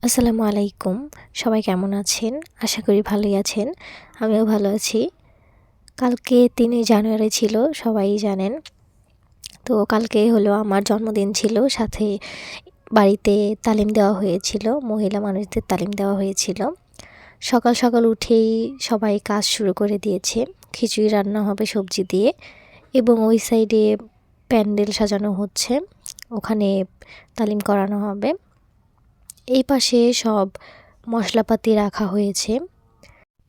আসসালামু আলাইকুম। সবাই কেমন আছেন? আশা করি ভালোই আছেন। আমিও ভালো আছি। কালকে ৩ জানুয়ারি ছিল, সবাই জানেন। তো কালকে হলো আমার জন্মদিন ছিল। সাথে বাড়িতে তালিম দেওয়া হয়েছিল। মহিলা মানুষদের তালিম দেওয়া হয়েছিল। সকাল সকাল উঠেই সবাই কাজ শুরু করে দিয়েছে। খিচুড়ি রান্না হবে সবজি দিয়ে এবং ওই সাইডে প্যান্ডেল সাজানো হচ্ছে। ওখানে তালিম করানো হবে। এই পাশে সব মশলাপাতি রাখা হয়েছে।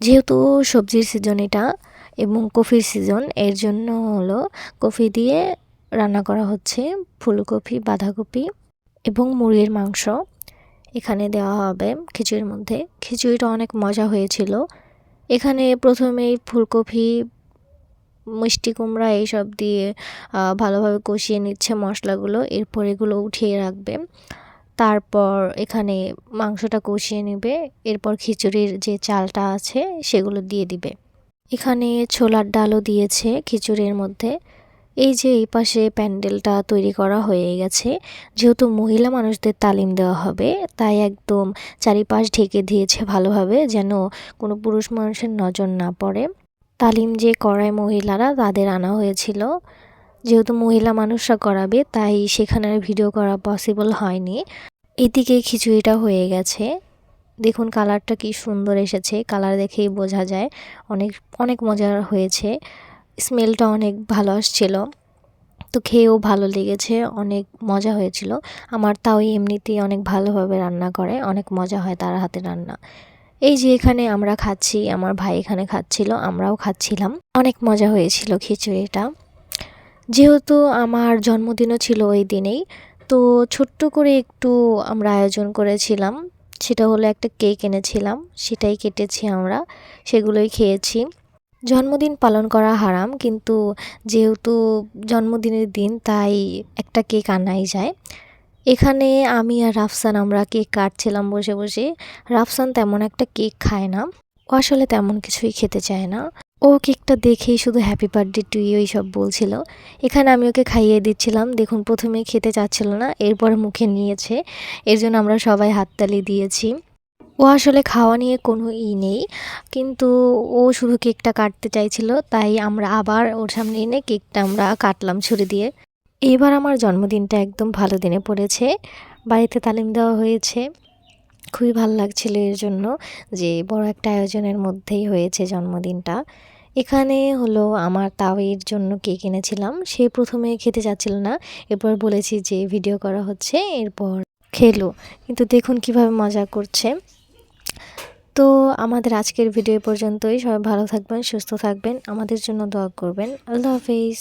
যেহেতু সবজির সিজন এটা এবং কফির সিজন, এর জন্য হলো কফি দিয়ে রান্না করা হচ্ছে। ফুলকপি, বাঁধাকপি এবং মুরগির মাংস এখানে দেওয়া হবে খিচুড়ির মধ্যে। খিচুড়িটা অনেক মজা হয়েছিল। এখানে প্রথমেই ফুলকপি, মিষ্টি কুমড়া এইসব দিয়ে ভালোভাবে কষিয়ে নিচ্ছে মশলাগুলো। এরপর এগুলো উঠিয়ে রাখবে। তারপর এখানে মাংসটা কষিয়ে নেবে। এরপর খিচুড়ির যে চালটা আছে সেগুলো দিয়ে দিবে। এখানে ছোলার ডালও দিয়েছে খিচুড়ির মধ্যে। এই যে এই পাশে প্যান্ডেলটা তৈরি করা হয়ে গেছে। যেহেতু মহিলা মানুষদের তালিম দেওয়া হবে, তাই একদম চারিপাশ ঢেকে দিয়েছে ভালোভাবে, যেন কোনো পুরুষ মানুষের নজর না পড়ে। তালিম যে করায় মহিলারা, তাদের আনা হয়েছিল। যেহেতু মহিলা মানুষরা করাবে, তাই সেখানে ভিডিও করা পসিবল হয়নি। এদিকে খিচুড়িটা হয়ে গেছে। দেখুন কালারটা কি সুন্দর এসেছে। কালার দেখেই বোঝা যায় অনেক অনেক মজার হয়েছে। স্মেলটা অনেক ভালো আসছিল। তো খেয়েও ভালো লেগেছে, অনেক মজা হয়েছিল। আমার তাও এমনিতেই অনেক ভালোভাবে রান্না করে, অনেক মজা হয় তার হাতে রান্না। এই যে এখানে আমরা খাচ্ছি, আমার ভাই এখানে খাচ্ছিল, আমরাও খাচ্ছিলাম। অনেক মজা হয়েছিল খিচুড়িটা। যেহেতু আমার জন্মদিনও ছিল ওই দিনেই, তো ছোট্ট করে একটু আমরা আয়োজন করেছিলাম। সেটা হলো একটা কেক এনেছিলাম, সেটাই কেটেছি আমরা, সেগুলোই খেয়েছি। জন্মদিন পালন করা হারাম, কিন্তু যেহেতু জন্মদিনের দিন, তাই একটা কেক আনাই যায়। এখানে আমি আর রাফসান আমরা কেক কাটছিলাম বসে বসে। রাফসান তেমন একটা কেক খায় না, ও আসলে তেমন কিছুই খেতে চায় না। ও কেকটা দেখেই শুধু হ্যাপি বার্থডে টু ইউ এইসব বলছিল। এখানে আমি ওকে খাইয়ে দিচ্ছিলাম। দেখুন প্রথমে খেতে চাচ্ছিল না, এরপরে মুখে নিয়েছে। এর জন্য আমরা সবাই হাততালি দিয়েছি। ও আসলে খাওয়া নিয়ে কোনো নেই, কিন্তু ও শুধু কেকটা কাটতে চাইছিল, তাই আমরা আবার ওর সামনে এনে কেকটা আমরা কাটলাম ছুরি দিয়ে। এবার আমার জন্মদিনটা একদম ভালো দিনে পড়েছে। বাড়িতে তালিম দেওয়া হয়েছে, খুবই ভালো লাগছিল এর জন্য যে বড় একটা আয়োজনের মধ্যেই হয়েছে জন্মদিনটা। এখানে হলো আমার তাওয়ের জন্য কেক এনেছিলাম। সে প্রথমে খেতে চাচ্ছিল না, এরপর বলেছি যে ভিডিও করা হচ্ছে, এরপর খেলো। কিন্তু দেখুন কিভাবে মজা করছে। তো আমাদের আজকের ভিডিও পর্যন্তই। সবাই ভালো থাকবেন, সুস্থ থাকবেন, আমাদের জন্য দোয়া করবেন। আল্লাহ হাফেজ।